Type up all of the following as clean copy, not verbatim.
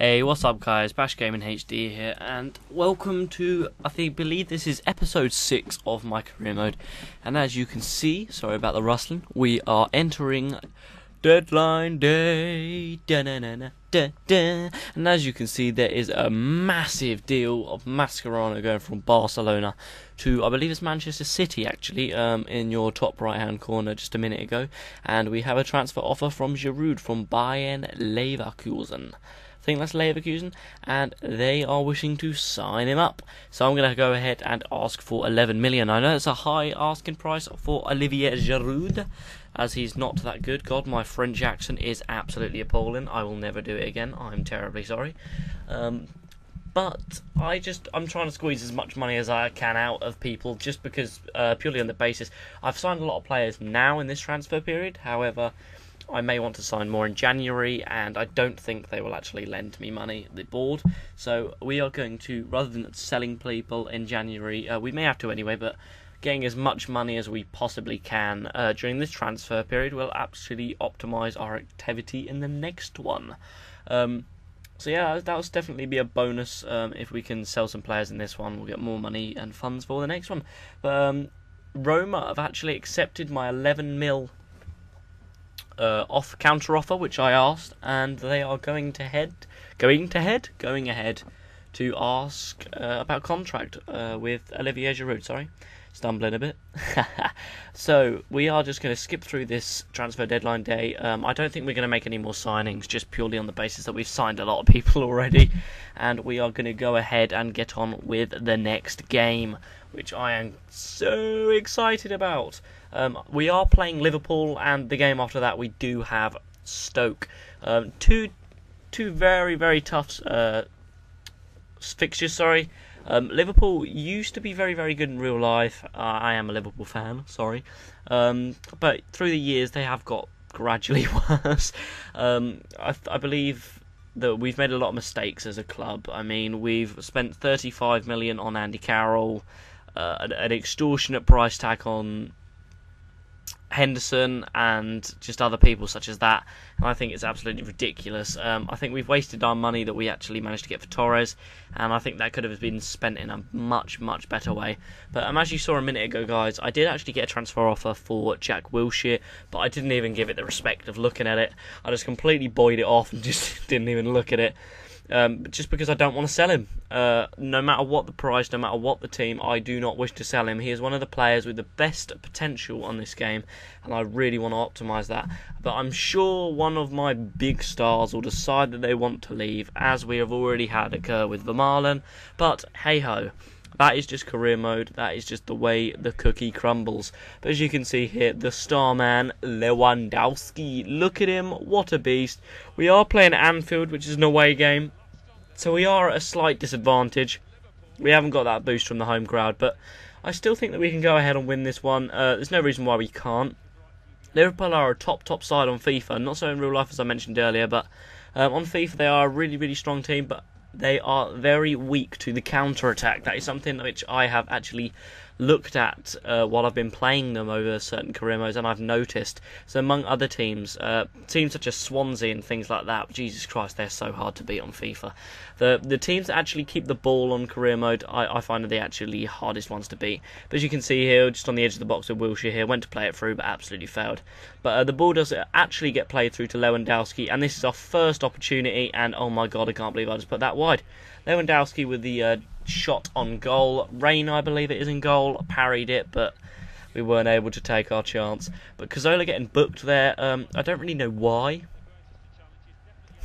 Hey, what's up guys, Bash Gaming HD here, and welcome to, believe this is episode 6 of my career mode. And as you can see, sorry about the rustling, we are entering deadline day, and as you can see there is a massive deal of Mascherano going from Barcelona to, I believe it's Manchester City actually, in your top right hand corner just a minute ago. And we have a transfer offer from Giroud from Bayern Leverkusen. I think that's Leverkusen, and they are wishing to sign him up. So I'm going to go ahead and ask for 11 million. I know it's a high asking price for Olivier Giroud, as he's not that good. God, my French accent is absolutely appalling. I will never do it again. I'm terribly sorry. But I'm trying to squeeze as much money as I can out of people, just because, purely on the basis, I've signed a lot of players now in this transfer period. However, I may want to sign more in January, and I don't think they will actually lend me money at the board. So we are going to, rather than selling people in January, we may have to anyway, but getting as much money as we possibly can during this transfer period will actually optimise our activity in the next one. So yeah, that will definitely be a bonus. If we can sell some players in this one, we'll get more money and funds for the next one. But Roma have actually accepted my 11 mil counter offer, which I asked, and they are going ahead to ask about contract with Olivier Giroud. Sorry, stumbling a bit. So we are just going to skip through this transfer deadline day. I don't think we're going to make any more signings, just purely on the basis that we've signed a lot of people already, and we are going to go ahead and get on with the next game, which I am so excited about. We are playing Liverpool, and the game after that we do have Stoke. Two very, very tough fixtures. Sorry. Liverpool used to be very, very good in real life. I am a Liverpool fan, sorry. But through the years they have got gradually worse. I believe that we've made a lot of mistakes as a club. I mean, we've spent 35 million on Andy Carroll, an extortionate price tag on Henderson, and just other people such as that, and I think it's absolutely ridiculous. I think we've wasted our money that we actually managed to get for Torres, and I think that could have been spent in a much, much better way. But as you saw a minute ago, guys, I did actually get a transfer offer for Jack Wilshere, but I didn't even give it the respect of looking at it. I just completely buoyed it off and just didn't even look at it. Just because I don't want to sell him. No matter what the price, no matter what the team, I do not wish to sell him. He is one of the players with the best potential on this game, and I really want to optimise that. But I'm sure one of my big stars will decide that they want to leave, as we have already had occur with Vermaelen. But hey-ho. That is just career mode. That is just the way the cookie crumbles. But as you can see here, the star man, Lewandowski. Look at him. What a beast. We are playing at Anfield, which is an away game, so we are at a slight disadvantage. We haven't got that boost from the home crowd, but I still think that we can go ahead and win this one. There's no reason why we can't. Liverpool are a top side on FIFA. Not so in real life, as I mentioned earlier, but on FIFA they are a really, really strong team, but they are very weak to the counter-attack. That is something which I have actually looked at while I've been playing them over certain career modes, and I've noticed. So among other teams, teams such as Swansea and things like that, Jesus Christ, they're so hard to beat on FIFA. The teams that actually keep the ball on career mode, I find are the actually hardest ones to beat. But as you can see here, just on the edge of the box with Wilshere here, went to play it through, but absolutely failed. But the ball does actually get played through to Lewandowski, and this is our first opportunity, and oh my god, I can't believe I just put that wide. Lewandowski with the shot on goal. Rain, I believe it is, in goal, parried it, but we weren't able to take our chance. But Cazorla getting booked there, I don't really know why.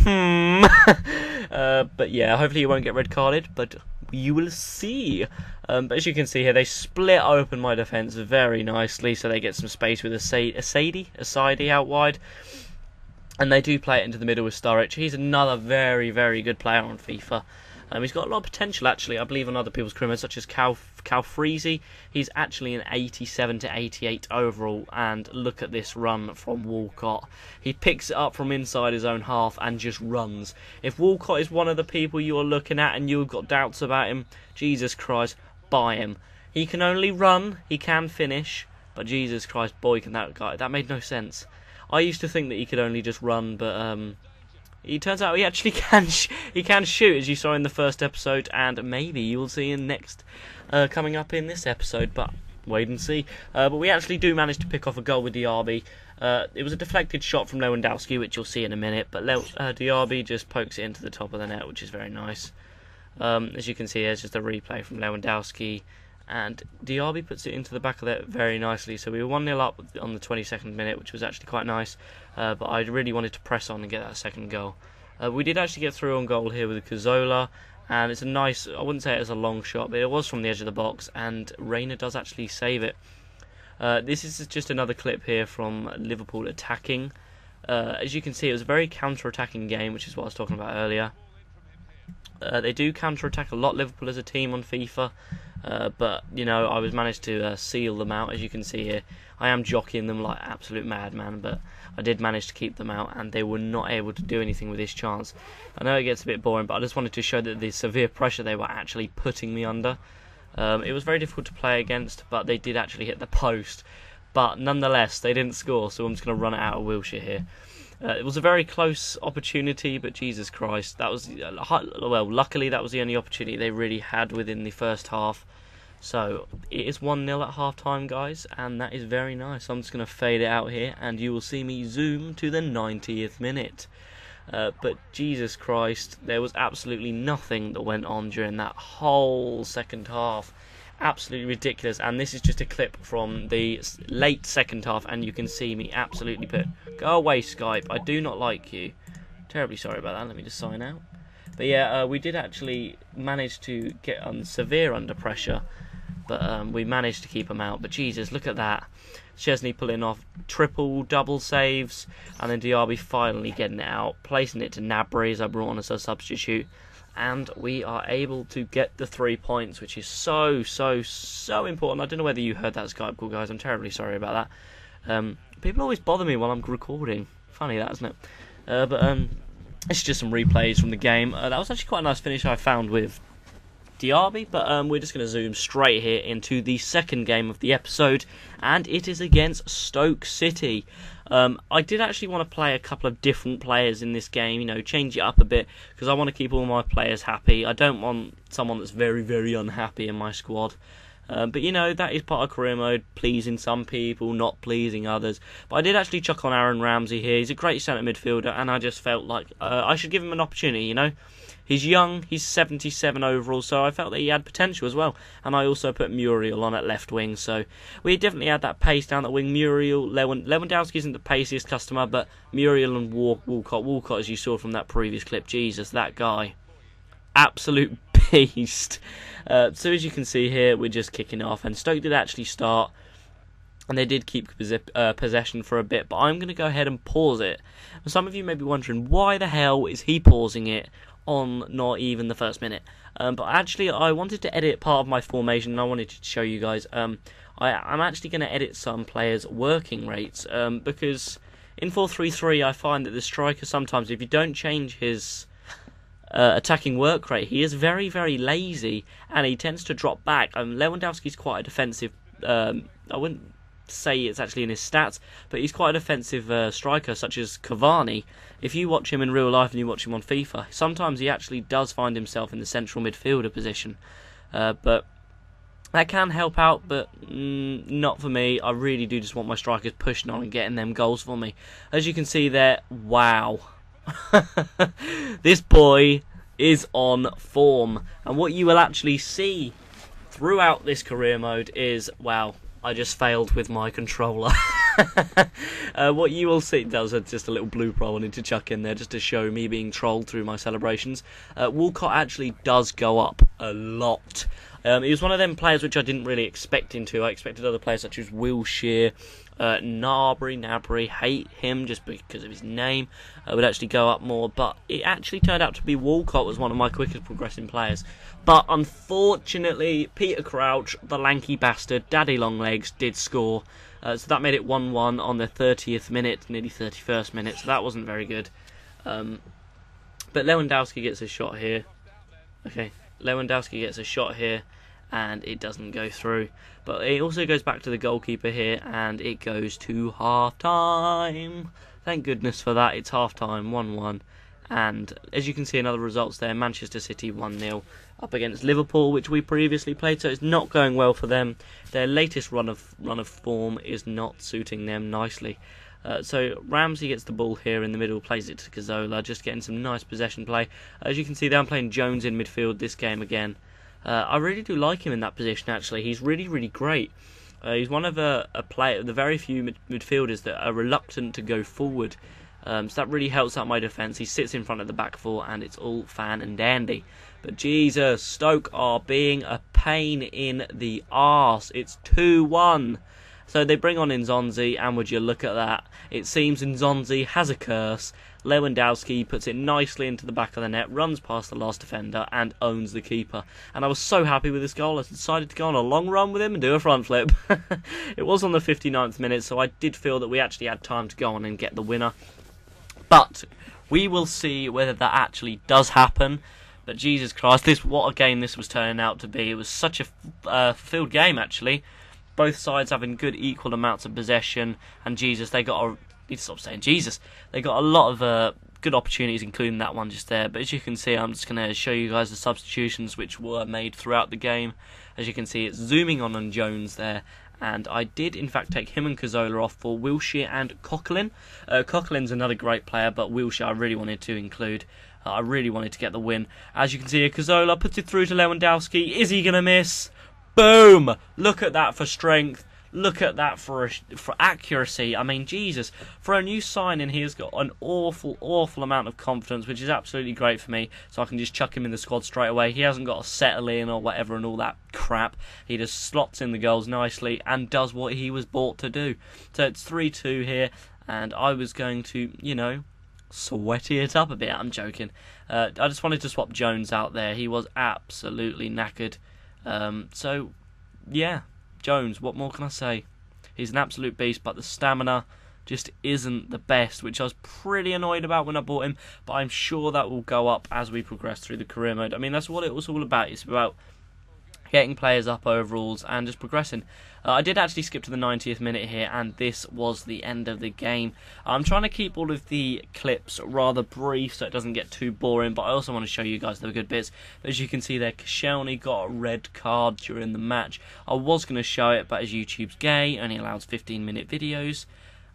But yeah, hopefully he won't get red carded, but you will see. But as you can see here, they split open my defence very nicely, so they get some space with Asadi out wide. And they do play it into the middle with Sturridge. He's another very, very good player on FIFA. He's got a lot of potential, actually, I believe, on other people's careers, such as Calfreezy. He's actually an 87 to 88 overall, and look at this run from Walcott. He picks it up from inside his own half and just runs. If Walcott is one of the people you are looking at and you've got doubts about him, Jesus Christ, buy him. He can only run, he can finish, but Jesus Christ, boy, can that guy. That made no sense. I used to think that he could only just run, but It turns out he actually can he can shoot, as you saw in the first episode, and maybe you will see in next coming up in this episode. But wait and see. But we actually do manage to pick off a goal with Diaby. It was a deflected shot from Lewandowski, which you'll see in a minute. But Diaby just pokes it into the top of the net, which is very nice. As you can see, there's just a replay from Lewandowski. And Diaby puts it into the back of that very nicely. So we were 1-0 up on the 22nd minute, which was actually quite nice. But I really wanted to press on and get that second goal. We did actually get through on goal here with Cazorla. And it's a nice, I wouldn't say it was a long shot, but it was from the edge of the box. And Reina does actually save it. This is just another clip here from Liverpool attacking. As you can see, it was a very counter-attacking game, which is what I was talking about earlier. They do counter-attack a lot, Liverpool, as a team on FIFA. But, you know, I was managed to seal them out, as you can see here. I am jockeying them like absolute madman, but I did manage to keep them out, and they were not able to do anything with this chance. I know it gets a bit boring, but I just wanted to show that the severe pressure they were actually putting me under. It was very difficult to play against, but they did actually hit the post. But nonetheless, they didn't score, so I'm just going to run it out of Wilshere here. It was a very close opportunity, but Jesus Christ, that was well. Luckily, that was the only opportunity they really had within the first half. So it is 1-0 at half time, guys, and that is very nice. I'm just going to fade it out here, and you will see me zoom to the 90th minute. But Jesus Christ, there was absolutely nothing that went on during that whole second half. Absolutely ridiculous. And this is just a clip from the late second half, and you can see me absolutely put, go away Skype, I do not like you. Terribly sorry about that, let me just sign out. But yeah, we did actually manage to get severe under pressure, but we managed to keep them out. But Jesus, look at that. Chesney pulling off triple, double saves, and then Diaby finally getting it out, placing it to Gnabry as I brought on as a substitute. And we are able to get the 3 points, which is so important. I don't know whether you heard that Skype call, guys. I'm terribly sorry about that. People always bother me while I'm recording. Funny that, isn't it? But it's just some replays from the game. That was actually quite a nice finish I found with Diaby, but we're just going to zoom straight here into the second game of the episode, and it is against Stoke City. I did actually want to play a couple of different players in this game, you know, change it up a bit, because I want to keep all my players happy. I don't want someone that's very unhappy in my squad. But, you know, that is part of career mode, pleasing some people, not pleasing others. But I did actually chuck on Aaron Ramsey here. He's a great centre midfielder, and I just felt like I should give him an opportunity, you know. He's young, he's 77 overall, so I felt that he had potential as well. And I also put Muriel on at left wing, so we definitely had that pace down the wing. Muriel, Lewandowski isn't the paciest customer, but Muriel and Walcott, as you saw from that previous clip, Jesus, that guy. Absolute beast. So as you can see here, we're just kicking off, and Stoke did actually start, and they did keep possession for a bit, but I'm going to go ahead and pause it. Some of you may be wondering, why the hell is he pausing it on not even the first minute? But actually, I wanted to edit part of my formation, and I wanted to show you guys. I'm actually going to edit some players' working rates, because in 4-3-3, I find that the striker sometimes, if you don't change his attacking work rate, he is very lazy, and he tends to drop back. Lewandowski's quite a defensive, I wouldn't say it's actually in his stats, but he's quite a defensive striker, such as Cavani. If you watch him in real life and you watch him on FIFA, sometimes he actually does find himself in the central midfielder position. But that can help out, but not for me. I really do just want my strikers pushing on and getting them goals for me. As you can see there, wow. This boy is on form, and what you will actually see throughout this career mode is, wow, I just failed with my controller. What you will see, that was just a little blooper I wanted to chuck in there just to show me being trolled through my celebrations. Walcott actually does go up a lot. He was one of them players which I didn't really expect him to. I expected other players such as Wilshere, Gnabry, hate him just because of his name, would actually go up more, but it actually turned out to be Walcott was one of my quickest progressing players. But unfortunately, Peter Crouch, the lanky bastard, daddy long legs, did score, so that made it 1-1 on the 30th minute, nearly 31st minute, so that wasn't very good. But Lewandowski gets a shot here. Okay, Lewandowski gets a shot here, and it doesn't go through. But it also goes back to the goalkeeper here, and it goes to half-time. Thank goodness for that. It's half-time, 1-1. And as you can see in other results there, Manchester City 1-0 up against Liverpool, which we previously played, so it's not going well for them. Their latest run of form is not suiting them nicely. So Ramsey gets the ball here in the middle, plays it to Cazorla, just getting some nice possession play. As you can see, I'm playing Jones in midfield this game again. I really do like him in that position, actually. He's really, really great. He's one of the very few midfielders that are reluctant to go forward. So that really helps out my defence. He sits in front of the back four and it's all fan and dandy. But Jesus, Stoke are being a pain in the arse. It's 2-1. So they bring on Nzonzi, and would you look at that? It seems Nzonzi has a curse. Lewandowski puts it nicely into the back of the net, runs past the last defender, and owns the keeper. And I was so happy with this goal, I decided to go on a long run with him and do a front flip. It was on the 59th minute, so I did feel that we actually had time to go on and get the winner. But we will see whether that actually does happen. But Jesus Christ, what a game this was turning out to be. It was such a fulfilled game, actually. Both sides having good equal amounts of possession, and Jesus, they got a lot of good opportunities, including that one just there. But as you can see, I'm just going to show you guys the substitutions which were made throughout the game. As you can see, it's zooming on Jones there, and I did in fact take him and Cazorla off for Wilshere and Coquelin. Coquelin's another great player, but Wilshere I really wanted to include. I really wanted to get the win. As you can see here, Cazorla puts it through to Lewandowski. Is he going to miss? Boom! Look at that for strength. Look at that for accuracy. I mean, Jesus. For a new signing, he has got an awful, awful amount of confidence, which is absolutely great for me. So I can just chuck him in the squad straight away. He hasn't got to settle in or whatever and all that crap. He just slots in the goals nicely and does what he was bought to do. So it's 3-2 here, and I was going to, sweaty it up a bit. I'm joking. I just wanted to swap Jones out there. He was absolutely knackered. So, yeah, Jones, what more can I say? He's an absolute beast, but the stamina just isn't the best, which I was pretty annoyed about when I bought him, but I'm sure that will go up as we progress through the career mode. I mean, that's what it was all about. It's about getting players up overalls and just progressing. I did actually skip to the 90th minute here, and this was the end of the game. I'm trying to keep all of the clips rather brief so it doesn't get too boring, but I also want to show you guys the good bits. As you can see there, Koscielny got a red card during the match. I was going to show it, but as YouTube's gay, only allows 15-minute videos,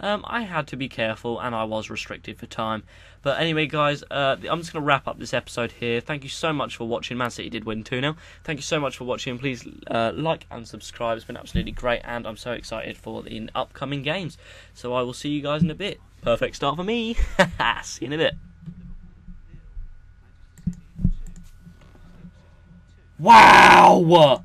I had to be careful, and I was restricted for time. But anyway, guys, I'm just going to wrap up this episode here. Thank you so much for watching. Man City did win 2-0. Thank you so much for watching. Please like and subscribe. It's been absolutely great, and I'm so excited for the upcoming games. So I will see you guys in a bit. Perfect start for me. See you in a bit. Wow!